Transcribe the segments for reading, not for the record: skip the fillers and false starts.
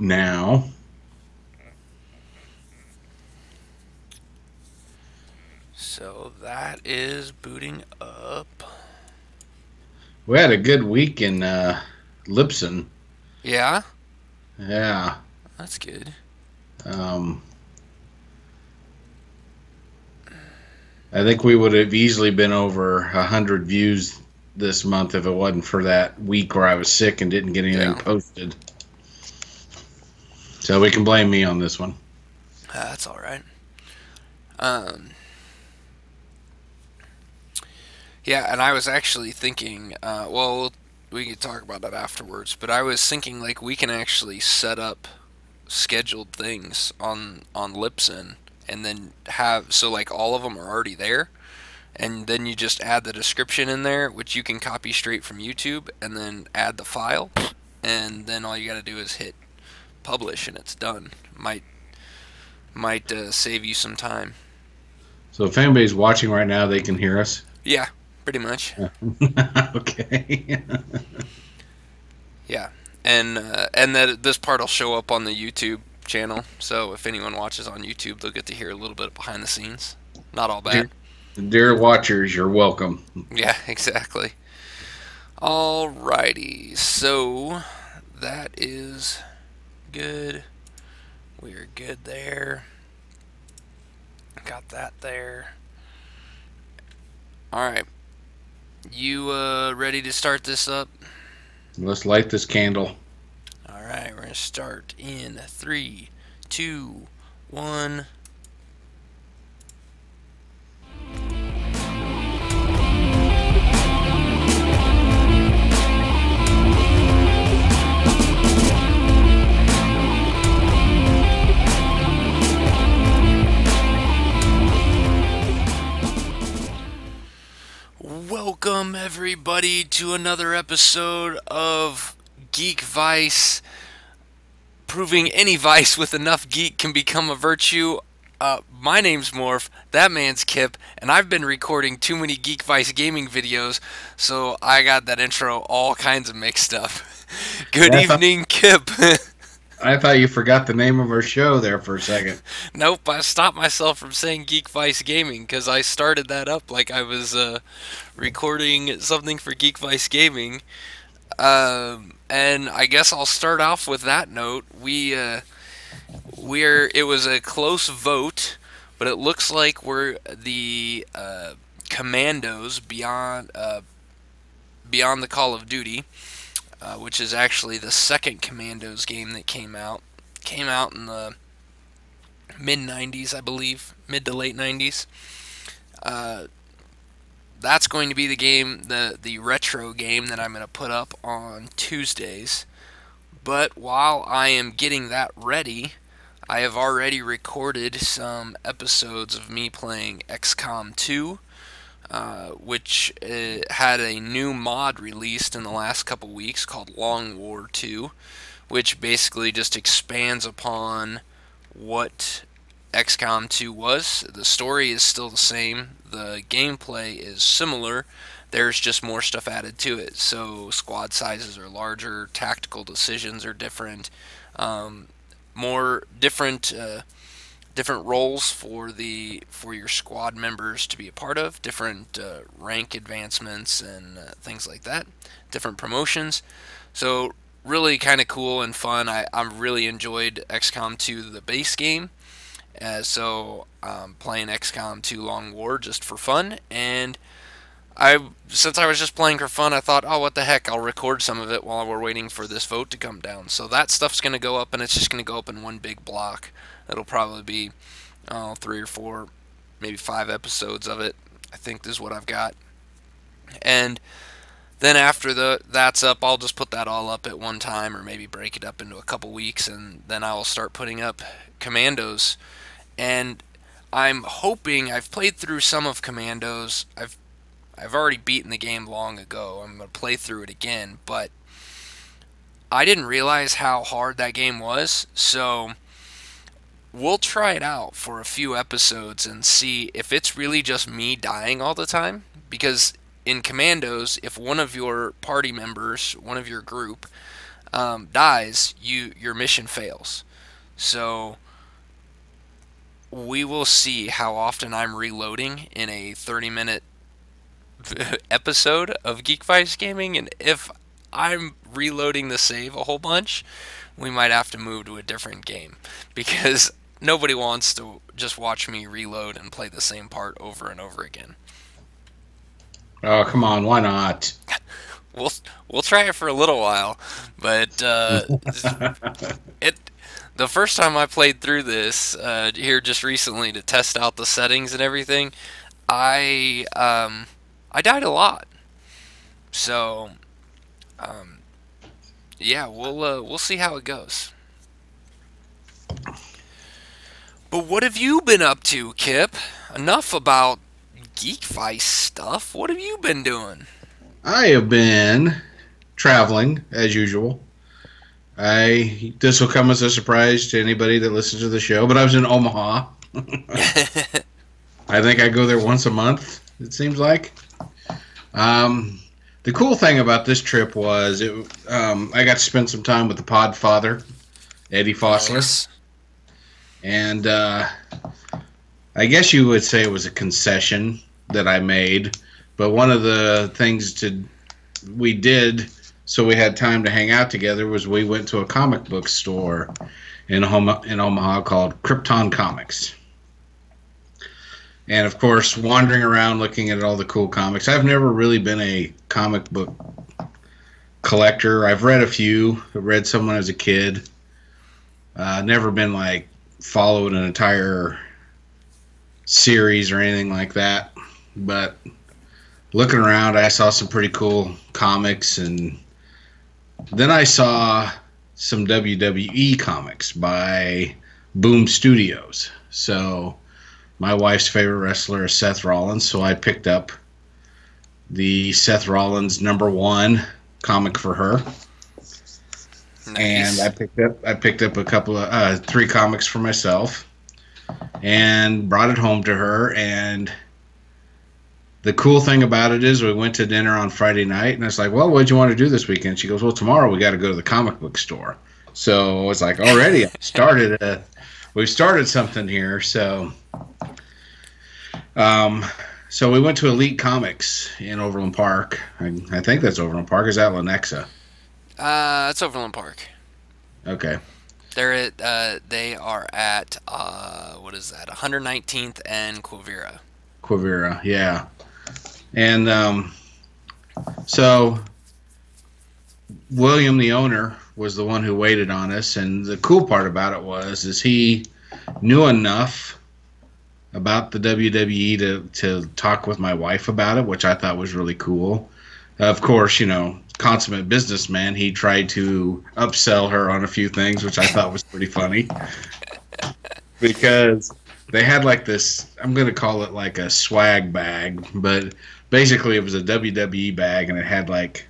now. So that is booting up. We had a good week in Lipson. Yeah, Yeah. that's good. Um, I think we would have easily been over 100 views this month if it wasn't for that week where I was sick and didn't get anything Yeah, posted. So we can blame me on this one. that's all right. Um, yeah, and I was actually thinking, well, we could talk about that afterwards. But I was thinking like we can actually set up scheduled things on Libsyn, and then have so like all of them are already there, and then you just add the description in there, which you can copy straight from YouTube, and then add the file, and then all you got to do is hit publish, and it's done. Might save you some time. So if anybody's watching right now, they can hear us. Yeah, pretty much. Okay. Yeah, and that this part will show up on the YouTube channel. So if anyone watches on YouTube, they'll get to hear a little bit behind the scenes. Not all dear, bad. dear watchers, you're welcome. Yeah, exactly. Alrighty, so that is good. We're good there. Got that there. Alright. You ready to start this up? Let's light this candle. Alright, we're going to start in 3, 2, 1. Welcome everybody to another episode of Geekvice, proving any vice with enough geek can become a virtue. My name's Morph, that man's Kip, and I've been recording too many Geekvice gaming videos, so I got that intro all kinds of mixed up. Good I thought, evening, Kip. I thought you forgot the name of our show there for a second. Nope, I stopped myself from saying Geekvice Gaming because I started that up like I was recording something for Geekvice Gaming. And I guess I'll start off with that note. It was a close vote, but it looks like we're the Commandos beyond the Call of Duty, which is actually the second Commandos game that came out. Came out in the mid 90s, I believe, mid to late 90s. That's going to be the game, the retro game that I'm going to put up on Tuesdays. But while I am getting that ready, I have already recorded some episodes of me playing XCOM 2, which had a new mod released in the last couple weeks called Long War 2, which basically just expands upon what XCOM 2 was. The story is still the same. The gameplay is similar. There's just more stuff added to it. So squad sizes are larger, tactical decisions are different, more different roles for your squad members to be a part of, different rank advancements and things like that, different promotions. So really kind of cool and fun. I really enjoyed XCOM 2, the base game. So playing XCOM 2 Long War just for fun, and since I was just playing for fun, I thought, oh, what the heck, I'll record some of it while we're waiting for this vote to come down. So that stuff's going to go up, and it's just going to go up in one big block. It'll probably be 3 or 4, maybe 5 episodes of it, I think is what I've got. And then after that's up, I'll just put that all up at one time, or maybe break it up into a couple weeks, and then I will start putting up Commandos. And I'm hoping, I've played through some of Commandos. I've already beaten the game long ago. I'm going to play through it again, but I didn't realize how hard that game was, so we'll try it out for a few episodes and see if it's really just me dying all the time, because in Commandos, if one of your party members, one of your group, dies, your mission fails. So we will see how often I'm reloading in a 30-minute episode of Geekvice Gaming, and if I'm reloading the save a whole bunch, we might have to move to a different game because nobody wants to just watch me reload and play the same part over and over again. Oh, come on, why not? We'll we'll try it for a little while, but it the first time I played through this here just recently to test out the settings and everything, I died a lot. So um, yeah, we'll see how it goes. But what have you been up to, Kip? Enough about Geekvice stuff. What have you been doing? I have been traveling as usual. I This will come as a surprise to anybody that listens to the show, but I was in Omaha. I think I go there once a month. It seems like. The cool thing about this trip was I got to spend some time with the Podfather, Eddie Fossler, Nice. and I guess you would say it was a concession that I made. But one of the things we did so we had time to hang out together was we went to a comic book store in Omaha called Krypton Comics. And of course, wandering around looking at all the cool comics. I've never really been a comic book collector. I've read a few. I read some when I was a kid. Never been like followed an entire series or anything like that. But looking around, I saw some pretty cool comics, and then I saw some WWE comics by Boom Studios. So my wife's favorite wrestler is Seth Rollins, so I picked up the Seth Rollins #1 comic for her. Nice. And I picked up a couple of 3 comics for myself and brought it home to her. And the cool thing about it is we went to dinner on Friday night, and I was like, well, what do you want to do this weekend? She goes, well, tomorrow we got to go to the comic book store. So I was like, already we've started something here. So we went to Elite Comics in Overland Park. I think that's Overland Park. Is that Lenexa? It's Overland Park. Okay. They are at what is that? 119th and Quivira. Quivira, yeah. And so William, the owner, was the one who waited on us. And the cool part about it is he knew enough about the WWE to talk with my wife about it, which I thought was really cool. Of course, consummate businessman, he tried to upsell her on a few things, which I thought was pretty funny. Because they had like this, I'm going to call it like a swag bag, but basically it was a WWE bag, and it had like,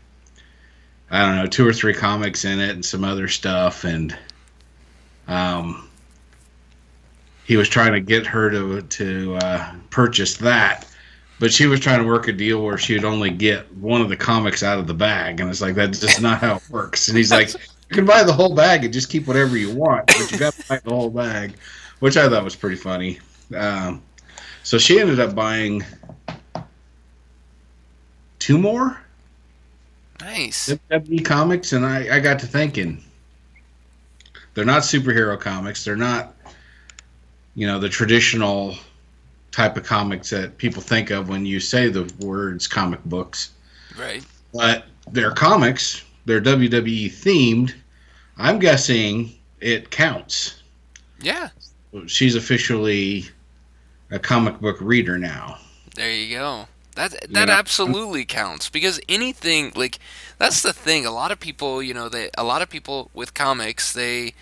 I don't know, 2 or 3 comics in it and some other stuff. And he was trying to get her to purchase that. But she was trying to work a deal where she would only get one of the comics out of the bag. And it's like, that's just not how it works. And he's like, you can buy the whole bag and just keep whatever you want, but you got to buy the whole bag, which I thought was pretty funny. So she ended up buying 2 more Nice. WWE comics, and I got to thinking, they're not superhero comics. They're not, the traditional type of comics that people think of when you say the words comic books. Right. But they're comics. They're WWE themed. I'm guessing it counts. Yeah. She's officially a comic book reader now. There you go. That absolutely counts, because anything like that's the thing. A lot of people, a lot of people with comics, they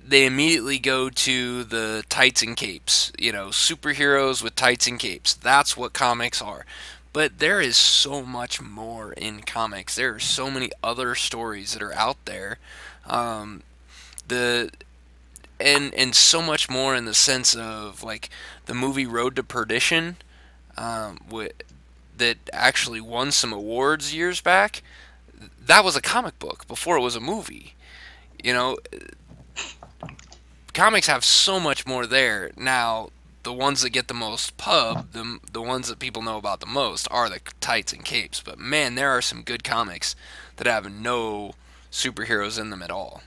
immediately go to the tights and capes. Superheroes with tights and capes. That's what comics are. But there is so much more in comics. There are so many other stories that are out there. The and so much more in the sense of like the movie Road to Perdition, that actually won some awards years back. that was a comic book before it was a movie. You know, comics have so much more there. Now, the ones that get the most pub, the ones that people know about the most are the tights and capes. But man, there are some good comics that have no superheroes in them at all.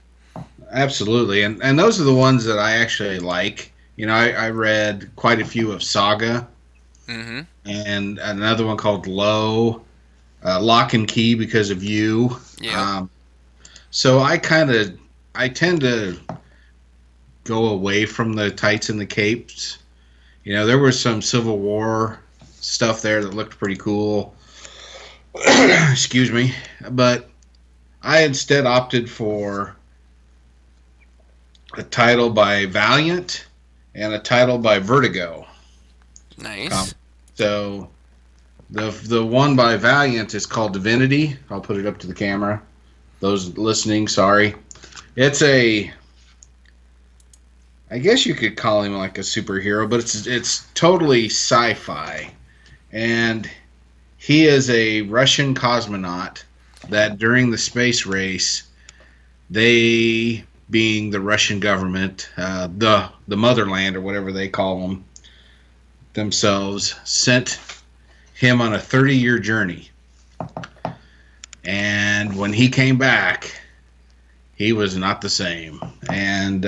Absolutely, and those are the ones that I actually like. I read quite a few of Saga Mm-hmm. and another one called Lock and Key because of you. Yeah. So I tend to go away from the tights and the capes. There was some Civil War stuff there that looked pretty cool. Excuse me, but I instead opted for a title by Valiant and a title by Vertigo. Nice. So the one by Valiant is called Divinity. I'll put it up to the camera. Those listening, sorry. It's I guess you could call him like a superhero, but it's totally sci-fi. And he is a Russian cosmonaut that during the space race, they, being the Russian government, the motherland or whatever they call them themselves, sent him on a 30-year journey. And when he came back, he was not the same. And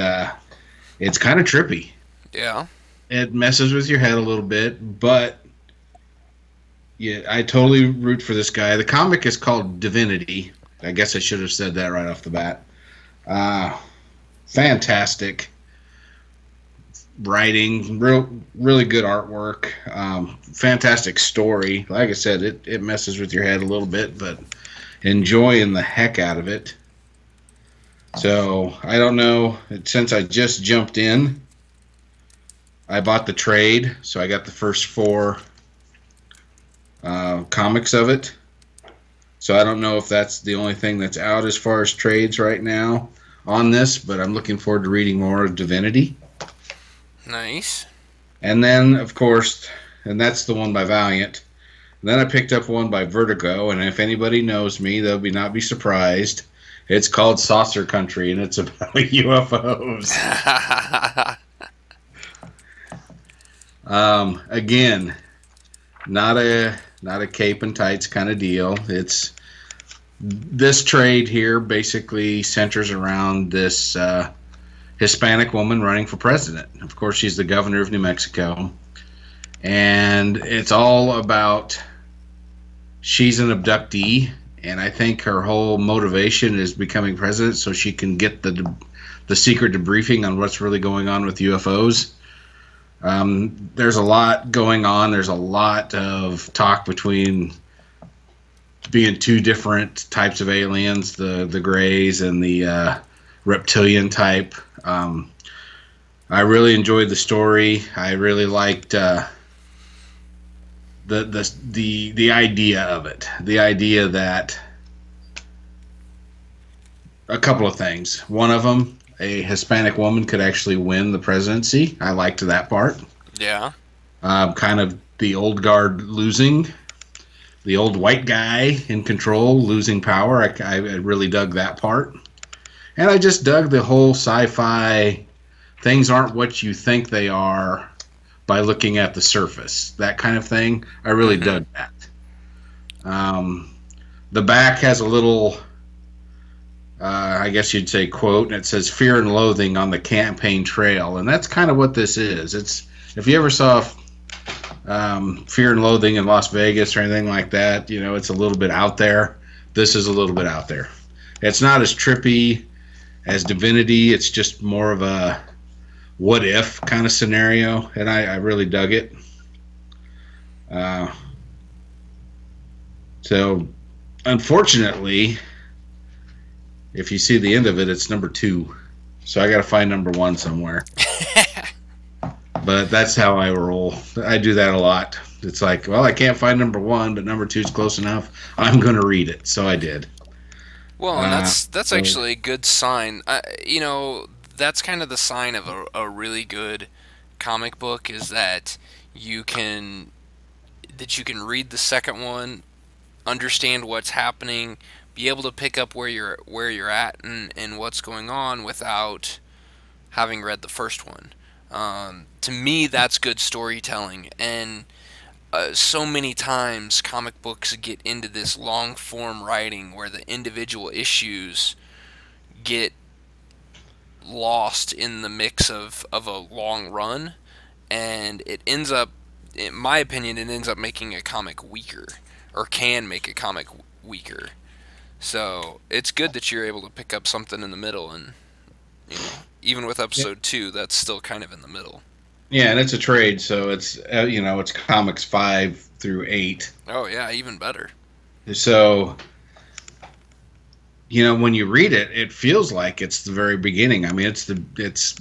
it's kind of trippy. Yeah. It messes with your head a little bit, but yeah, I totally root for this guy. The comic is called Divinity. I guess I should have said that right off the bat. Fantastic writing, really good artwork, fantastic story. Like I said, it messes with your head a little bit, but enjoying the heck out of it. So I don't know, since I just jumped in, I bought the trade, so I got the first 4 comics of it. So I don't know if that's the only thing that's out as far as trades right now on this, but I'm looking forward to reading more of Divinity. Nice. And then, of course, and that's the one by Valiant. And then I picked up one by Vertigo, and if anybody knows me, they'll not be surprised. It's called Saucer Country, and it's about UFOs. Again, not a cape and tights kind of deal. It's this trade here basically centers around this Hispanic woman running for president. Of course, she's the governor of New Mexico, and it's all about she's an abductee, and I think her whole motivation is becoming president so she can get the secret debriefing on what's really going on with UFOs. There's a lot going on. There's a lot of talk between being 2 different types of aliens, the grays and the reptilian type. I really enjoyed the story. I really liked the idea of it. The idea that a couple of things. One of them, a Hispanic woman could actually win the presidency. I liked that part. Yeah. Kind of the old guard losing, the old white guy in control losing power. I really dug that part. And I just dug the whole sci-fi, things aren't what you think they are by looking at the surface. That kind of thing. I really dug that. The back has a little, I guess you'd say, quote, and it says "Fear and Loathing on the Campaign Trail," and that's kind of what this is. It's, if you ever saw Fear and Loathing in Las Vegas or anything like that, it's a little bit out there. This is a little bit out there. It's not as trippy as Divinity. It's just more of a what if kind of scenario, and I really dug it. So unfortunately, if you see the end of it, it's number 2. So I got to find number 1 somewhere. But that's how I roll. I do that a lot. It's like, well, I can't find number 1, but number 2 is close enough. I'm going to read it. So I did. Well, and that's actually a good sign. That's kind of the sign of a really good comic book, is that you can read the second one, understand what's happening, be able to pick up where you're at and what's going on without having read the first one. To me, that's good storytelling. And so many times comic books get into this long form writing where the individual issues get lost in the mix of a long run, and it ends up, in my opinion, it ends up making a comic weaker, or can make a comic weaker. So it's good that you're able to pick up something in the middle, and even with episode 2, that's still kind of in the middle. Yeah, and it's a trade, so it's it's comics 5 through 8. Oh yeah, even better. So when you read it, it feels like it's the very beginning. I mean,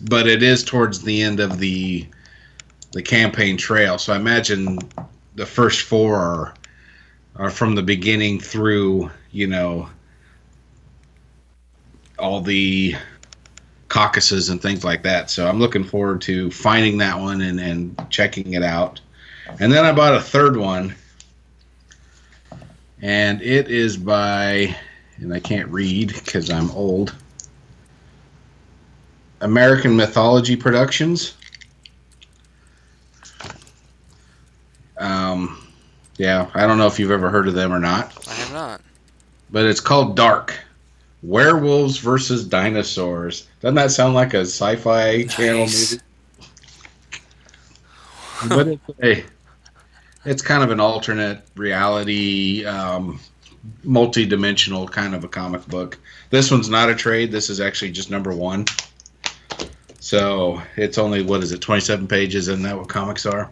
but it is towards the end of the campaign trail. So I imagine the first 4 are from the beginning through, all the caucuses and things like that. So I'm looking forward to finding that one and checking it out. And then I bought a third one, and it is by, and I can't read because I'm old, American Mythology Productions. Yeah, I don't know if you've ever heard of them or not. I have not. But it's called Dark. Werewolves versus Dinosaurs. Doesn't that sound like a sci-fi channel movie? But it's kind of an alternate reality, multi-dimensional kind of a comic book. This one's not a trade. This is actually just number 1. So it's only, 27 pages? Isn't that what comics are?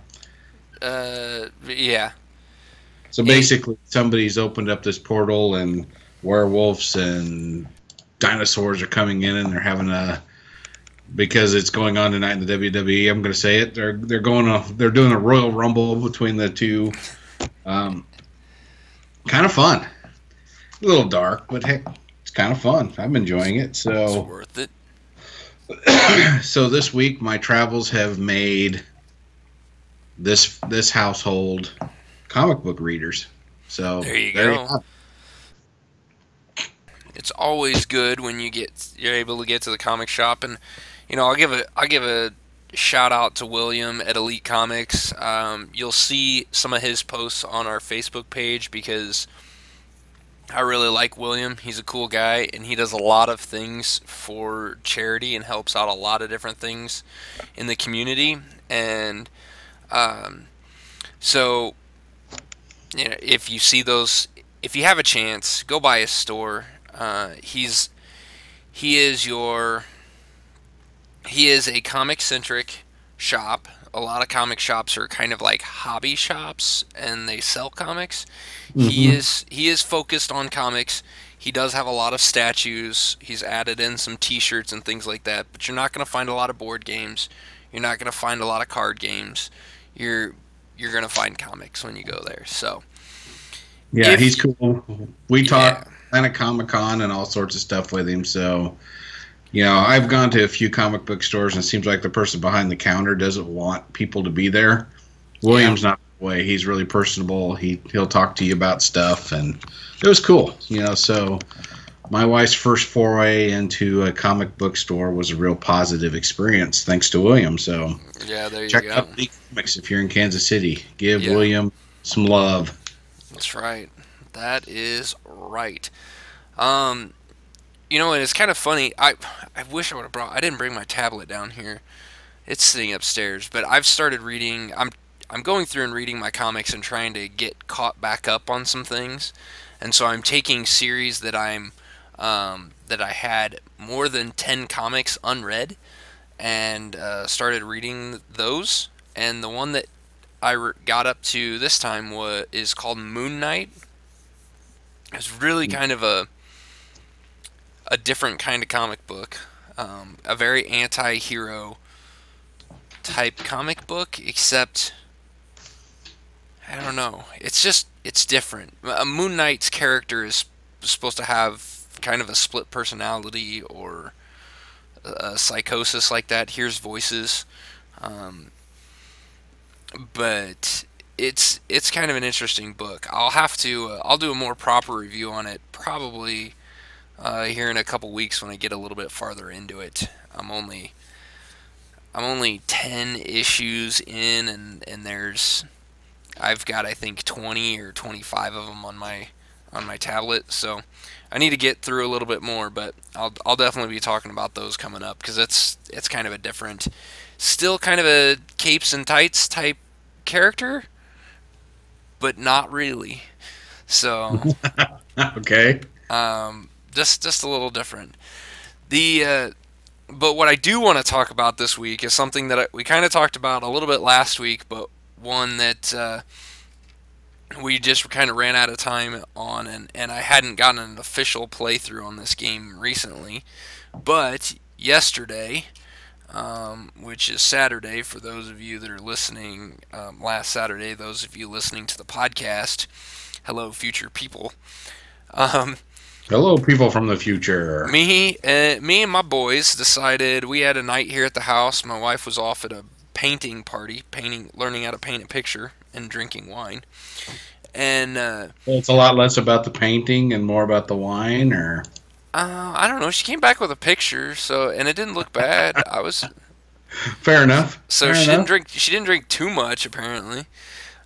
Yeah. So basically, somebody's opened up this portal, and werewolves and dinosaurs are coming in, and they're having because it's going on tonight in the WWE. I'm going to say it. They're doing a Royal Rumble between the two. Kind of fun. A little dark, but heck, it's kind of fun. I'm enjoying it. So it's worth it. So this week, my travels have made this household comic book readers. So there you go. It's always good when you're able to get to the comic shop, and I'll give a shout out to William at Elite Comics. You'll see some of his posts on our Facebook page because I really like William. He's a cool guy, and he does a lot of things for charity and helps out a lot of different things in the community. And so if you see those, if you have a chance, go by his store. He is a comic-centric shop. A lot of comic shops are kind of like hobby shops, and they sell comics. Mm-hmm. He is focused on comics. He does have a lot of statues. He's added in some T-shirts and things like that. But you're not going to find a lot of board games. You're not going to find a lot of card games. You're going to find comics when you go there. So yeah, he's cool. We talk kind of Comic-Con and all sorts of stuff with him. So I've gone to a few comic book stores, and it seems like the person behind the counter doesn't want people to be there. William's not that way. He's really personable. He'll talk to you about stuff, and it was cool. So my wife's first foray into a comic book store was a real positive experience, thanks to William. So yeah, there you check go. out the comics if you're in Kansas City. Give William some love. That's right. That is right. And it's kind of funny. I wish I would have I didn't bring my tablet down here. It's sitting upstairs. But I've started reading. I'm going through and reading my comics and trying to get caught back up on some things. And so I'm taking series that that I had more than 10 comics unread, and started reading those. And the one that I got up to this time is called Moon Knight. It's really kind of a different kind of comic book, a very anti-hero type comic book, except I don't know. It's different. Moon Knight's character is supposed to have kind of a split personality or a psychosis like that. Hears voices, but it's kind of an interesting book. I'll have to I'll do a more proper review on it probably here in a couple weeks when I get a little bit farther into it. I'm only 10 issues in, and I've got, I think, 20 or 25 of them on my tablet, so I need to get through a little bit more, but I'll definitely be talking about those coming up because it's kind of a different, still kind of a capes and tights type character, but not really. So Okay. just a little different. The but what I do want to talk about this week is something that we kind of talked about a little bit last week, but one that we just kind of ran out of time on, and I hadn't gotten an official playthrough on this game recently. But yesterday, which is Saturday for those of you that are listening, last Saturday, those of you listening to the podcast, hello, future people. Hello, people from the future. Me and my boys decided we had a night here at the house. My wife was off at a painting party, learning how to paint a picture and drinking wine. And Well, it's a lot less about the painting and more about the wine, or I don't know. She came back with a picture, and it didn't look bad. I was fair enough. so Fair she enough. didn't drink. She didn't drink too much apparently.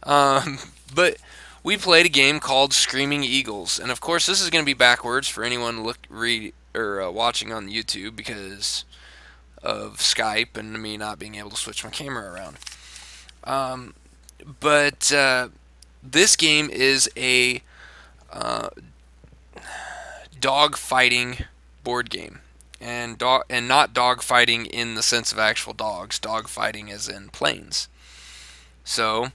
But we played a game called Screaming Eagles, and of course this is going to be backwards for anyone watching on YouTube because of Skype and me not being able to switch my camera around. But this game is a dog fighting board game, and not dog fighting in the sense of actual dogs. Dog fighting as in planes. So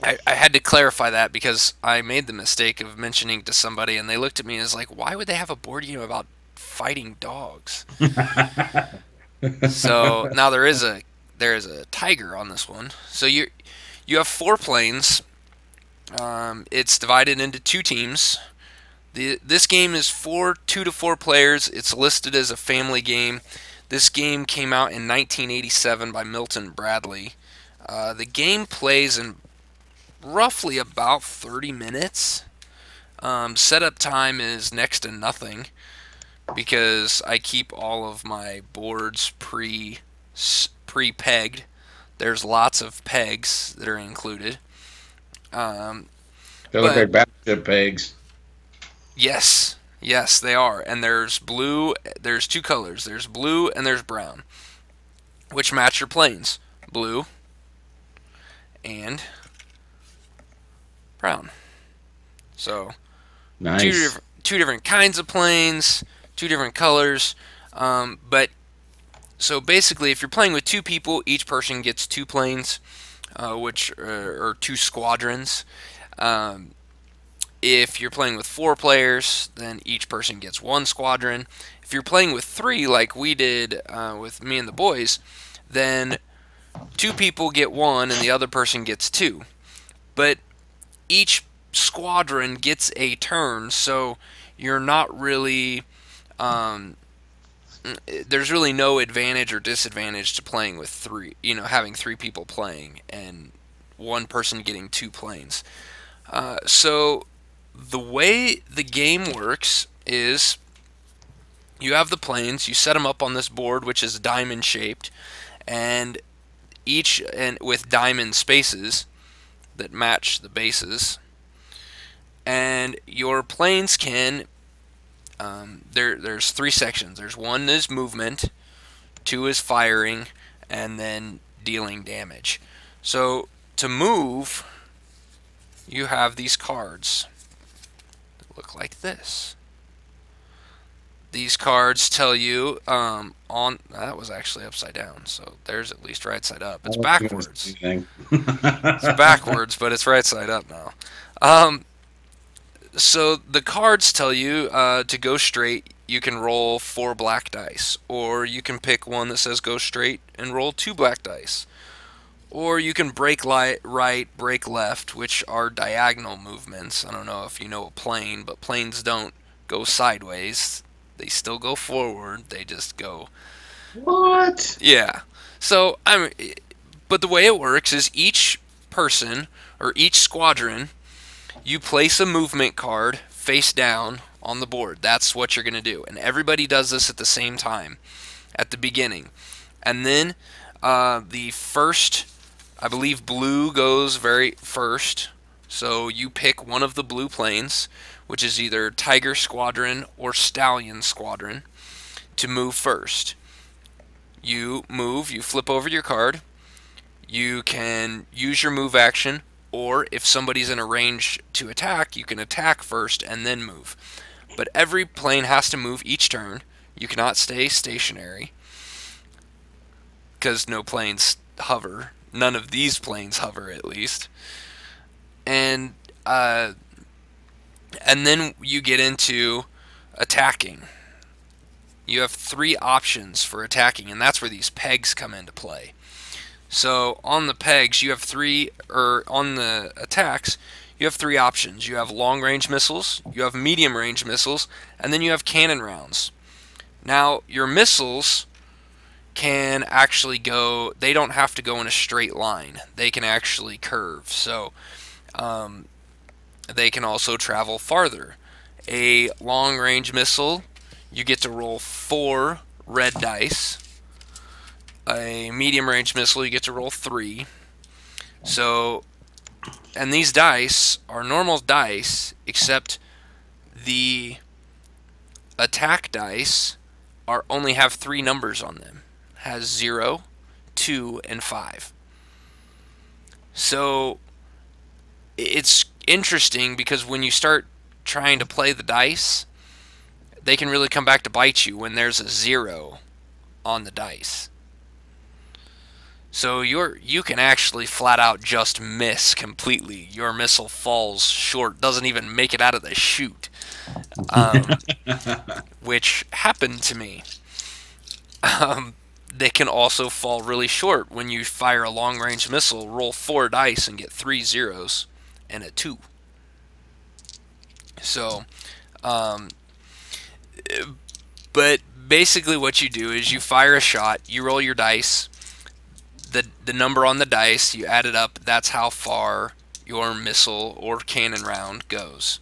I had to clarify that because I made the mistake of mentioning to somebody, and they looked at me and was like, "Why would they have a board game about fighting dogs?" So now there is a tiger on this one. So you have 4 planes. It's divided into 2 teams. This game is for 2 to 4 players. It's listed as a family game. This game came out in 1987 by Milton Bradley. The game plays in roughly about 30 minutes. Setup time is next to nothing because I keep all of my boards pre-pegged. There's lots of pegs that are included. They look like battleship pegs. Yes, they are. And there's 2 colors. There's blue and there's brown, which match your planes. Blue and brown. So Nice. two different kinds of planes, 2 different colors. But so basically, if you're playing with 2 people, each person gets 2 planes, which or 2 squadrons. If you're playing with 4 players, then each person gets 1 squadron. If you're playing with 3, like we did with me and the boys, then 2 people get 1 and the other person gets 2. But each squadron gets a turn, so you're not really there's really no advantage or disadvantage to playing with 3, having 3 people playing and 1 person getting 2 planes. So the way the game works is you have the planes, you set them up on this board, which is diamond shaped, and with diamond spaces that match the bases. And your planes can there's 3 sections. There's 1 is movement, 2 is firing, and then dealing damage. So to move, you have these cards that look like this. These cards tell you that was actually upside down, so there's at least right side up. It's backwards. It's backwards, but it's right side up now. So the cards tell you to go straight, you can roll 4 black dice, or you can pick one that says go straight and roll 2 black dice. Or you can break right, break left, which are diagonal movements. I don't know if you know a plane, but planes don't go sideways. They still go forward. They just go... What? Yeah. So, but the way it works is each person or each squadron, you place a movement card face down on the board. That's what you're going to do. And everybody does this at the same time at the beginning. And then the first, I believe blue goes very first. So you pick one of the blue planes, which is either Tiger Squadron or Stallion Squadron, to move first. You move, you flip over your card. You can use your move action, or if somebody's in a range to attack, you can attack first and then move. But every plane has to move each turn. You cannot stay stationary, because no planes hover. None of these planes hover, at least. And then you get into attacking. You have 3 options for attacking, and that's where these pegs come into play. So on the pegs, you have on the attacks, you have 3 options. You have long-range missiles, you have medium-range missiles, and then you have cannon rounds. Now, your missiles can actually go, they don't have to go in a straight line. They can actually curve. So they can also travel farther. A long-range missile, you get to roll 4 red dice. A medium-range missile, you get to roll 3. So, and these dice are normal dice, except the attack dice only have 3 numbers on them. Has 0, 2, and 5. So it's interesting because when you start trying to play the dice, they can really come back to bite you when there's a 0 on the dice. So you can actually flat out just miss completely. Your missile falls short, doesn't even make it out of the chute, which happened to me. They can also fall really short when you fire a long-range missile, roll 4 dice, and get 3 zeros and a 2. So, but basically what you do is you fire a shot, you roll your dice, the number on the dice, you add it up, that's how far your missile or cannon round goes.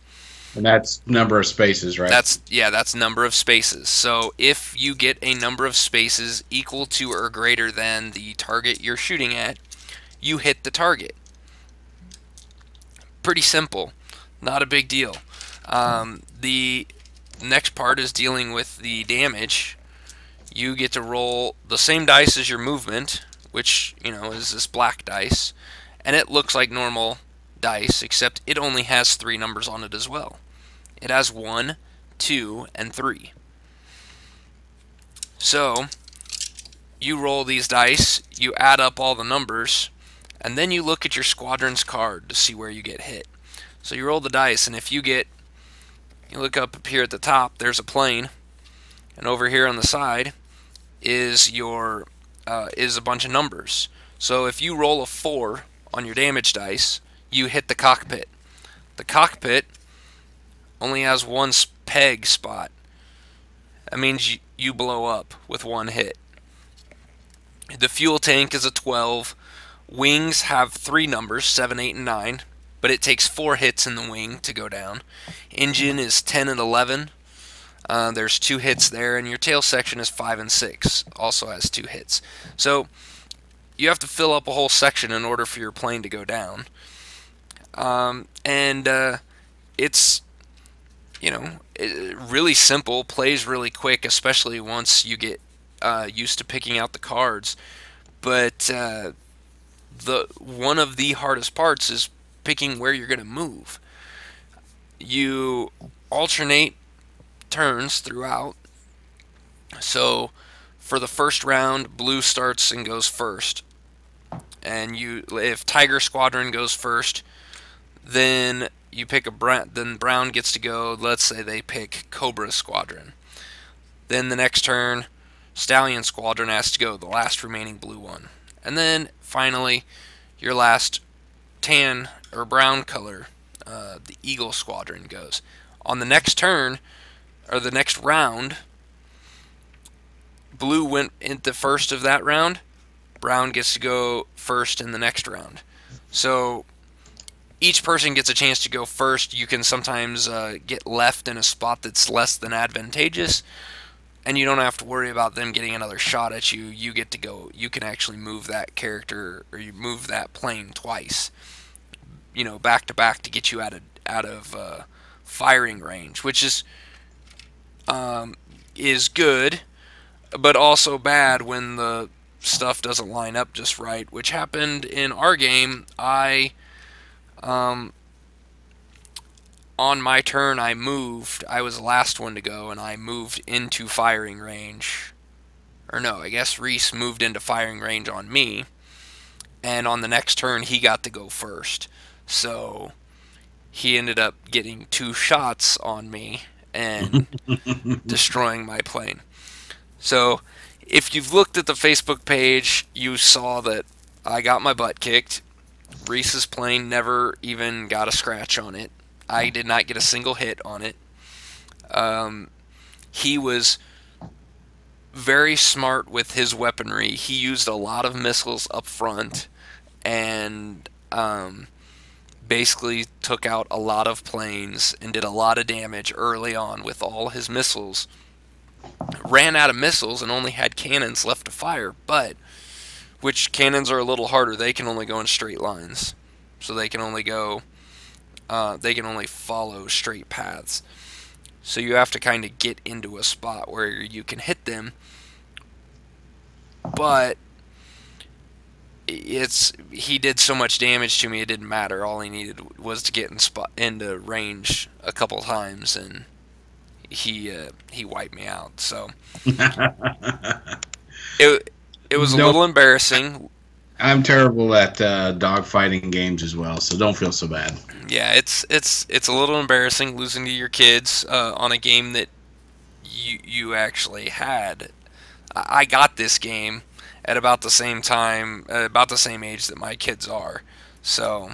And that's number of spaces, right? That's number of spaces. So if you get a number of spaces equal to or greater than the target you're shooting at, you hit the target. Pretty simple. Not a big deal. The next part is dealing with the damage. You get to roll the same dice as your movement, which, is this black dice. And it looks like normal dice, except it only has 3 numbers on it as well. It has 1, 2, and 3. So, you roll these dice, you add up all the numbers, and then you look at your squadron's card to see where you get hit. So you roll the dice, and if you look up here at the top, there's a plane, and over here on the side is is a bunch of numbers. So if you roll a 4 on your damage dice, you hit the cockpit. The cockpit only has 1 peg spot. That means you blow up with 1 hit. The fuel tank is a 12. Wings have 3 numbers, 7, 8, and 9, but it takes 4 hits in the wing to go down. Engine is 10 and 11. There's 2 hits there, and your tail section is 5 and 6. Also has 2 hits. So you have to fill up a whole section in order for your plane to go down. It's really simple, plays really quick, especially once you get used to picking out the cards. But one of the hardest parts is picking where you're going to move. You alternate turns throughout. So for the first round, blue starts and goes first. And if Tiger Squadron goes first, then you pick then brown gets to go. Let's say they pick Cobra Squadron. Then the next turn, Stallion Squadron has to go, the last remaining blue one. And then finally, your last tan or brown color, the Eagle Squadron goes. On the next turn, or the next round, blue went into first of that round. Brown gets to go first in the next round. So each person gets a chance to go first. You can sometimes get left in a spot that's less than advantageous, and you don't have to worry about them getting another shot at you. You get to go. You can actually move that character, or you move that plane twice, back to back, to get you out of firing range, which is good, but also bad when the stuff doesn't line up just right, which happened in our game. On my turn, I moved. I was the last one to go, and I moved into firing range. Or no, I guess Reese moved into firing range on me, and on the next turn, he got to go first. So he ended up getting 2 shots on me and destroying my plane. So if you've looked at the Facebook page, you saw that I got my butt kicked. Reese's plane never even got a scratch on it. I did not get a single hit on it. He was very smart with his weaponry. He used a lot of missiles up front and basically took out a lot of planes and did a lot of damage early on with all his missiles. Ran out of missiles and only had cannons left to fire, but which cannons are a little harder. They can only go in straight lines, so they can only follow straight paths. So you have to kind of get into a spot where you can hit them, but he did so much damage to me it didn't matter. All he needed was to get into range a couple times, and he wiped me out. So it was a little embarrassing. I'm terrible at dogfighting games as well, so don't feel so bad. Yeah, it's a little embarrassing losing to your kids on a game that you actually had. I got this game at about the same time, about the same age that my kids are. So,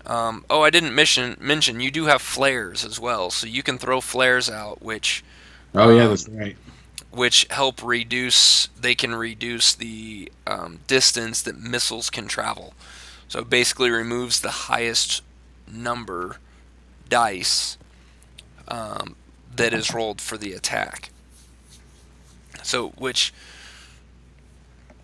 I didn't mention you do have flares as well, so you can throw flares out, which yeah, that's right. Which help reduce. They can reduce the distance that missiles can travel. So it basically removes the highest number dice that is rolled for the attack. So which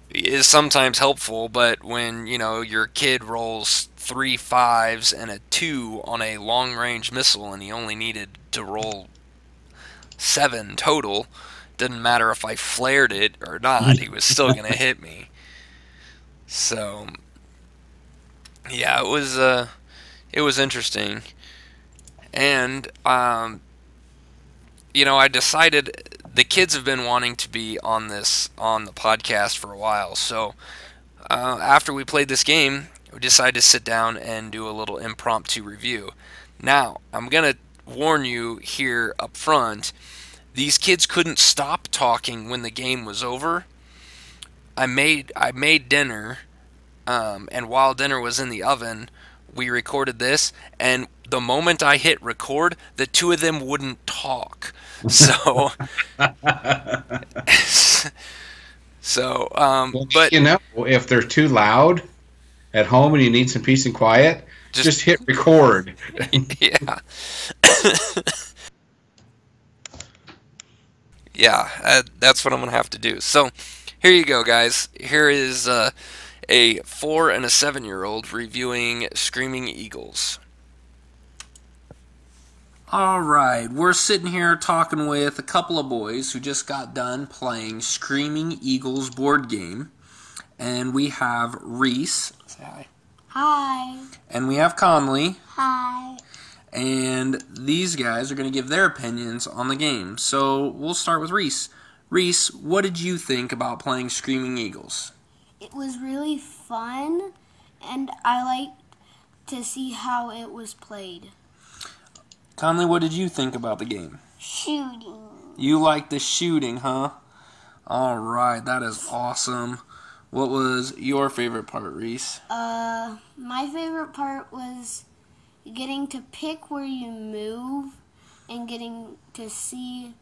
is sometimes helpful, but when your kid rolls 3 5s and a 2 on a long range missile and he only needed to roll 7 total, didn't matter if I flared it or not, he was still gonna hit me. So yeah, it was interesting. And I decided the kids have been wanting to be on the podcast for a while. So after we played this game, we decided to sit down and do a little impromptu review. Now, I'm going to warn you here up front, these kids couldn't stop talking when the game was over. I made dinner, and while dinner was in the oven, we recorded this, and the moment I hit record, the 2 of them wouldn't talk. So, but if they're too loud at home and you need some peace and quiet, just hit record. Yeah. Yeah, that's what I'm going to have to do. So, here you go, guys. Here is a 4 and a 7-year-old reviewing Screaming Eagles. Alright, we're sitting here talking with a couple of boys who just got done playing Screaming Eagles board game. And we have Reese. Say hi. Hi. And we have Conley. Hi. And these guys are going to give their opinions on the game. So we'll start with Reese. Reese, what did you think about playing Screaming Eagles? It was really fun, and I liked to see how it was played. Conley, what did you think about the game? Shooting. You like the shooting, huh? Alright, that is awesome. What was your favorite part, Reese? My favorite part was getting to pick where you move and getting to see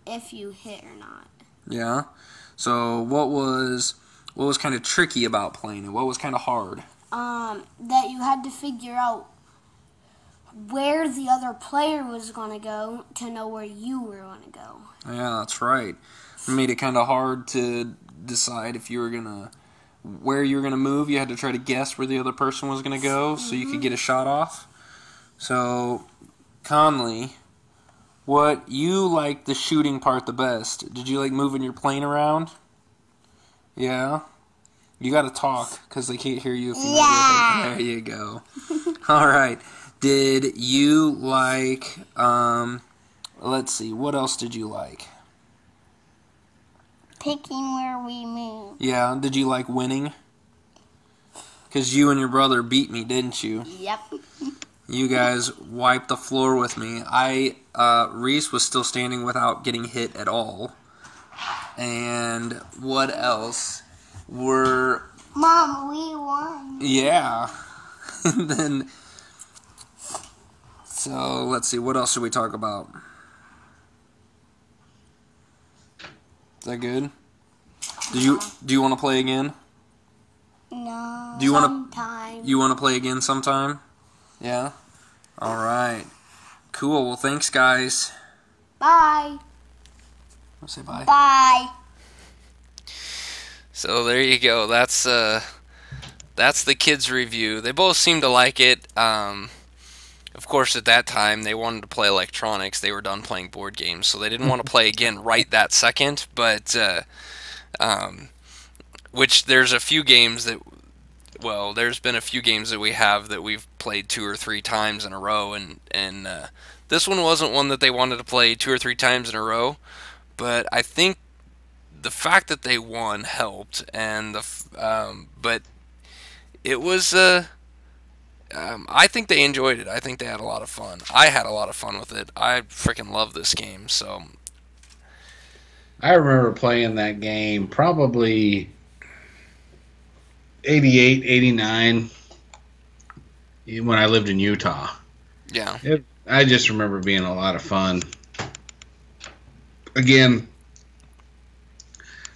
if you hit or not. Yeah. So what was kind of tricky about playing it? What was kind of hard? that you had to figure out where the other player was going to go to know where you were going to go. Yeah, that's right. It made it kind of hard to decide if you were gonna where you were gonna move. You had to try to guess where the other person was gonna go, so you could get a shot off. So, Conley, what you liked the shooting part the best? Did you like moving your plane around? Yeah. You gotta talk because they can't hear you. If you're not with it. There you go. All right. Did you like? Let's see. What else did you like? Picking where we move. Yeah. Did you like winning? Because you and your brother beat me, didn't you? Yep. You guys wiped the floor with me. Reese was still standing without getting hit at all. And what else? Mom, we won. Yeah. And then, so let's see, what else should we talk about? Is that good? Do you want to play again? No. Do you want sometime. You want to play again sometime? Yeah. All right. Cool. Well, thanks, guys. Bye. I'll say bye. Bye. So there you go. That's the kids' review. They both seem to like it. Of course, at that time, they wanted to play electronics. They were done playing board games, so they didn't want to play again right that second. But which there's a few games that, well, there's been a few games that we have that we've played 2 or 3 times in a row, and this one wasn't one that they wanted to play 2 or 3 times in a row. But I think the fact that they won helped, and but it was. I think they enjoyed it. I think they had a lot of fun. I had a lot of fun with it. I freaking love this game. So I remember playing that game probably 88, 89 when I lived in Utah. yeah, I just remember being a lot of fun. Again,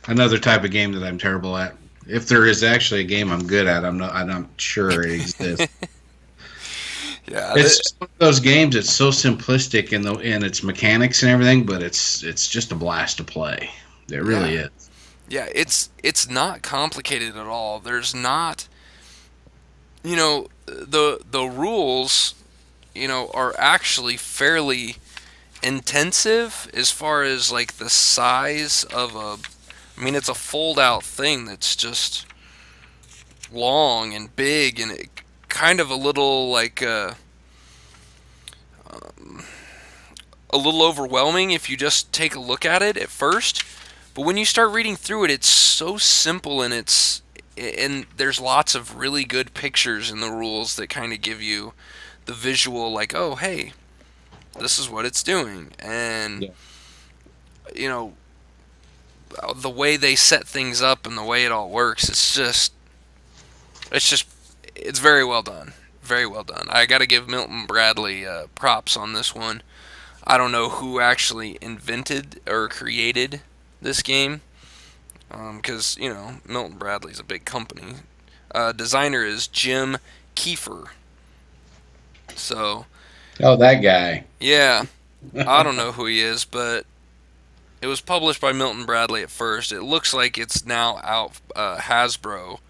another type of game that I'm terrible at. If there is actually a game I'm good at, I'm not sure it exists. yeah. It's just one of those games. It's so simplistic in its mechanics and everything, but it's just a blast to play. It really is. Yeah, it's not complicated at all. There's not, the rules, are actually fairly intensive as far as like the size of it's a fold out thing that's just long and big, and it kind of a little like a little overwhelming if you just take a look at it at first. But when you start reading through it, it's so simple, and there's lots of really good pictures in the rules that kind of give you the visual, like, oh, hey, this is what it's doing. And, the way they set things up and the way it all works, it's very well done. Very well done. I got to give Milton Bradley props on this one. I don't know who actually invented or created this game, because, Milton Bradley's a big company. Designer is Jim Kiefer. So... Oh, that guy. Yeah. I don't know who he is, but it was published by Milton Bradley at first. It looks like it's now out. Hasbro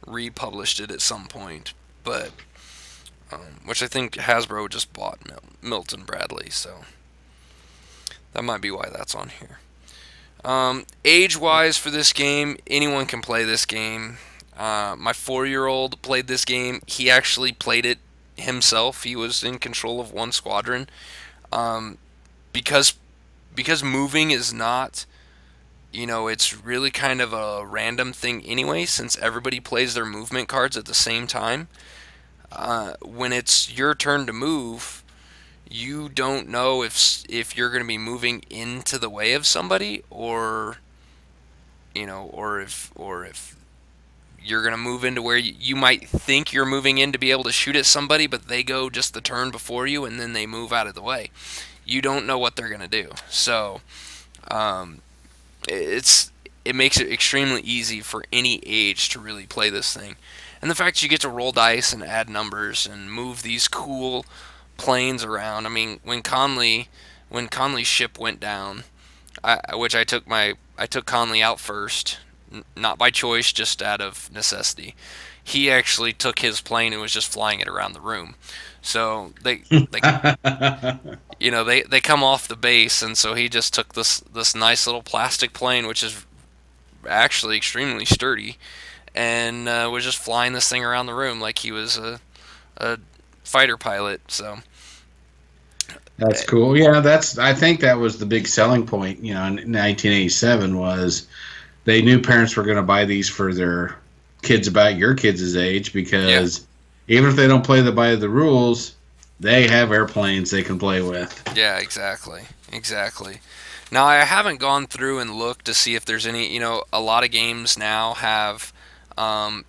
republished it at some point, but which I think Hasbro just bought Milton Bradley, so that might be why that's on here. Age-wise for this game, anyone can play this game. My 4-year-old played this game. He actually played it himself. He was in control of one squadron. Because moving is not, it's really kind of a random thing anyway, since everybody plays their movement cards at the same time. When it's your turn to move, you don't know if you're going to be moving into the way of somebody, or if you're going to move into where you might think you're moving in to be able to shoot at somebody, but they go just the turn before you and then they move out of the way. You don't know what they're going to do. So it makes it extremely easy for any age to really play this thing. And the fact you get to roll dice and add numbers and move these cool planes around. I mean, when Conley's ship went down, I took Conley out first, not by choice, just out of necessity. He actually took his plane and was just flying it around the room. So they they come off the base, and so he just took this nice little plastic plane, which is actually extremely sturdy, and was just flying this thing around the room like he was a fighter pilot. So That's cool. Yeah, I think that was the big selling point, in 1987 was they knew parents were going to buy these for their kids about your kids' age because even if they don't play by the rules, they have airplanes they can play with. Yeah, exactly. Now, I haven't gone through and looked to see if there's any, a lot of games now have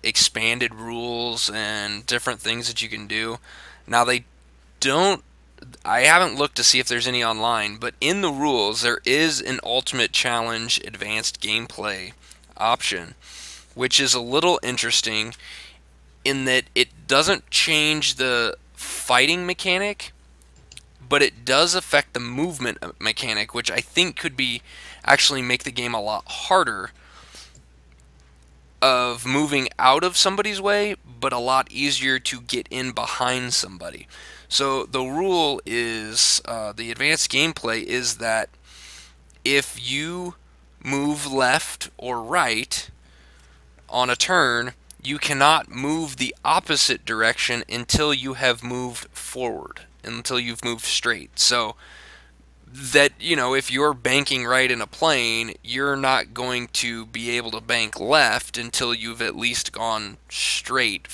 expanded rules and different things that you can do. Now, I haven't looked to see if there's any online, but in the rules, there is an Ultimate Challenge Advanced Gameplay option, which is a little interesting in that it doesn't change the fighting mechanic, but it does affect the movement mechanic, which I think could actually make the game a lot harder of moving out of somebody's way, but a lot easier to get in behind somebody. So the rule is, the advanced gameplay is that if you move left or right on a turn, you cannot move the opposite direction until you have moved forward, until you've moved straight. So that, if you're banking right in a plane, you're not going to be able to bank left until you've at least gone straight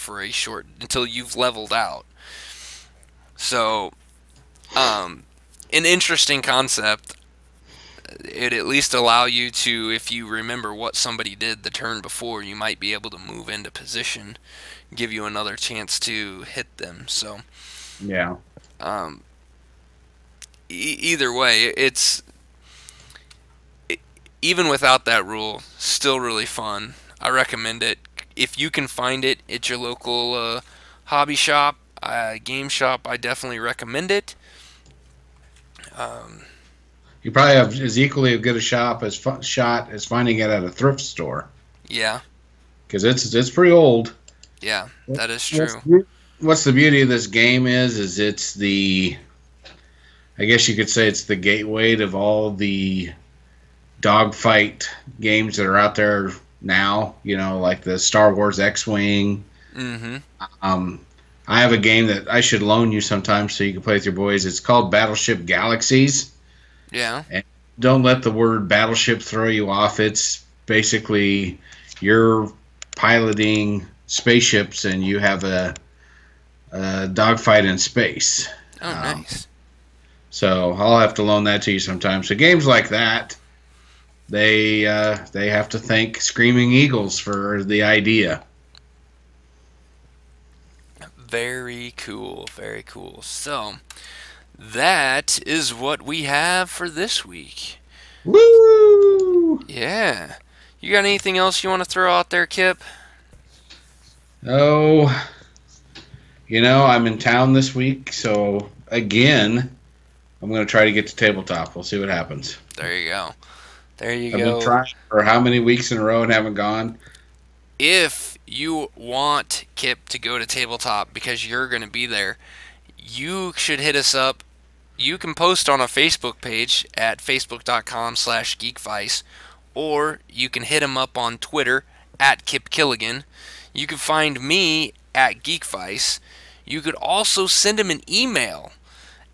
until you've leveled out. So, an interesting concept. It at least allow you to, if you remember what somebody did the turn before, you might be able to move into position, give you another chance to hit them. So, yeah. Either way, even without that rule, still really fun. I recommend it if you can find it at your local hobby shop, game shop. I definitely recommend it. You probably have as equally good a shot as finding it at a thrift store. Yeah, because it's pretty old. Yeah, that is true. What's the beauty of this game is it's I guess you could say it's the gateway to all the dogfight games that are out there now. Like the Star Wars X-Wing. Mm-hmm. I have a game that I should loan you sometime so you can play with your boys. It's called Battleship Galaxies. Yeah. And don't let the word battleship throw you off. It's basically you're piloting spaceships and you have a dogfight in space. Oh, nice. So I'll have to loan that to you sometime. So games like that, they have to thank Screaming Eagles for the idea. Very cool, very cool. So that is what we have for this week. Woo! Yeah. You got anything else you want to throw out there, Kip? Oh, I'm in town this week, so again, I'm going to try to get to tabletop. We'll see what happens. There you go. I've been trying for how many weeks in a row and haven't gone? If you want Kip to go to tabletop because you're going to be there, you should hit us up. You can post on a Facebook page at facebook.com/Geekvice, or you can hit him up on Twitter at Kip Killigan. You can find me at Geekvice. You could also send him an email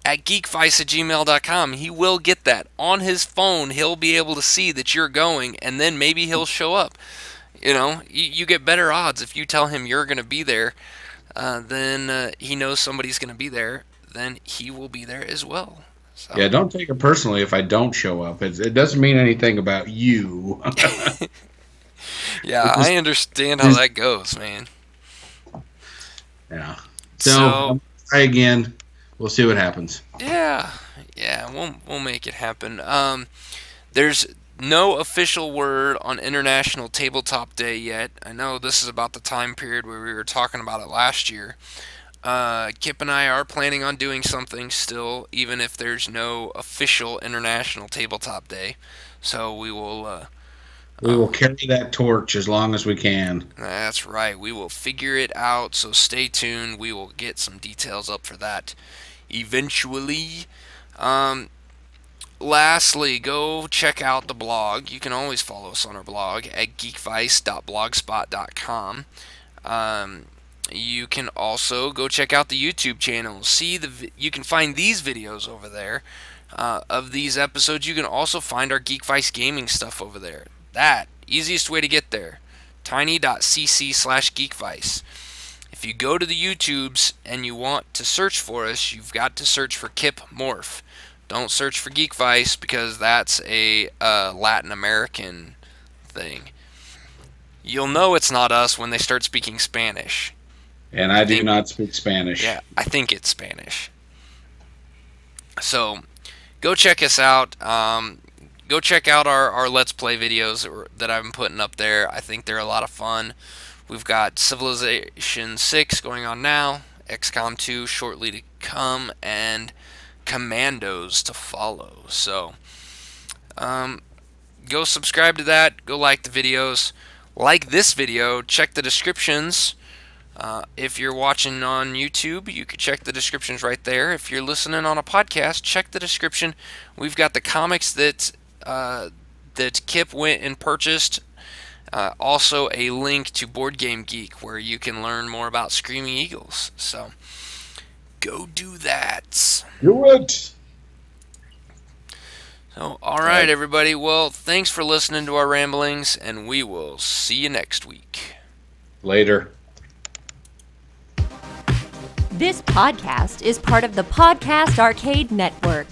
at geekvice@gmail.com. He will get that on his phone. He'll be able to see that you're going, and then maybe he'll show up. You get better odds if you tell him you're going to be there. Then he knows somebody's going to be there. Then he will be there as well. So. Yeah, don't take it personally if I don't show up. It doesn't mean anything about you. Yeah, I understand how that goes, man. Yeah. So try again. We'll see what happens. Yeah, we'll make it happen. There's No official word on International Tabletop Day yet. I know this is about the time period where we were talking about it last year. Kip and I are planning on doing something still, even if there's no official International Tabletop Day. So we will. We will carry that torch as long as we can. That's right. We will figure it out. So stay tuned. We will get some details up for that eventually. Lastly, go check out the blog. You can always follow us on our blog at geekvice.blogspot.com. You can also go check out the YouTube channel. You can find these videos over there of these episodes. You can also find our Geekvice gaming stuff over there. That easiest way to get there. tiny.cc/geekvice. If you go to the YouTubes and you want to search for us, you've got to search for Kip Morph. Don't search for Geekvice because that's a Latin American thing. You'll know it's not us when they start speaking Spanish. And I do not speak Spanish. Yeah, I think it's Spanish. So, go check us out. Go check out our Let's Play videos that I've been putting up there. I think they're a lot of fun. We've got Civilization 6 going on now, XCOM 2 shortly to come, and Commandos to follow. So, go subscribe to that. Go like the videos. Like this video. Check the descriptions. If you're watching on YouTube, you can check the descriptions right there. If you're listening on a podcast, check the description. We've got the comics that Kip went and purchased. Also a link to Board Game Geek where you can learn more about Screaming Eagles. So, go do that. Do it! So, alright everybody. Well, thanks for listening to our ramblings, and we will see you next week. Later. This podcast is part of the Podcast Arcade Network.